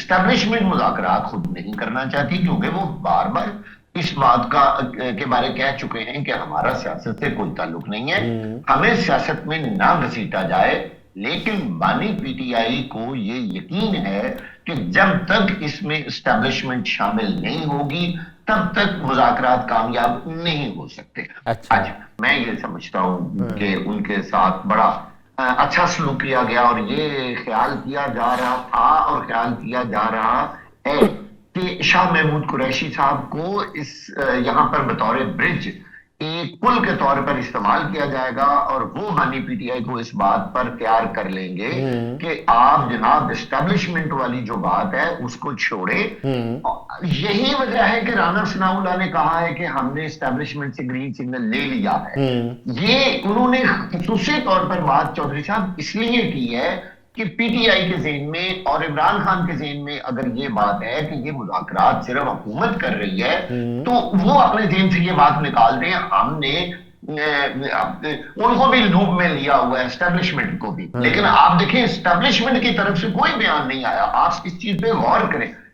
Establishment مذاکرات خود نہیں کرنا چاہتی کیونکہ وہ بار بار اس بات کے بارے کہہ چکے ہیں کہ ہمارا سیاست سے کوئی تعلق نہیں ہے، ہمیں سیاست میں نہ گھسیٹا جائے، لیکن بانی پی ٹی آئی کو یہ یقین ہے کہ جب تک اس میں اسٹیبلشمنٹ شامل نہیں ہوگی تب تک مذاکرات کامیاب نہیں ہو سکتے۔ اچھا۔ آج میں یہ سمجھتا ہوں کہ ان کے ساتھ بڑا اچھا سلوک کیا گیا، اور یہ خیال کیا جا رہا تھا اور خیال کیا جا رہا ہے کہ شاہ محمود قریشی صاحب کو اس یہاں پر بطور برج ایک پل کے طور پر استعمال کیا جائے گا، اور وہ بانی پی ٹی آئی کو اس بات پر تیار کر لیں گے کہ آپ جناب اسٹیبلشمنٹ والی جو بات ہے اس کو چھوڑے۔ یہی وجہ ہے کہ رانا ثناء اللہ نے کہا ہے کہ ہم نے اسٹیبلشمنٹ سے گرین سگنل لے لیا ہے۔ یہ انہوں نے خصوصی طور پر بات چودھری صاحب اس لیے کی ہے کہ پی ٹی آئی کے ذہن میں اور عمران خان کے ذہن میں اگر یہ بات ہے کہ یہ مذاکرات صرف حکومت کر رہی ہے تو وہ اپنے ذہن سے یہ بات نکال دیں ہم نے ان کو بھی لوپ میں لیا ہوا ہے، اسٹیبلشمنٹ کو بھی۔ لیکن آپ دیکھیں اسٹیبلشمنٹ کی طرف سے کوئی بیان نہیں آیا، آپ اس چیز پہ غور کریں۔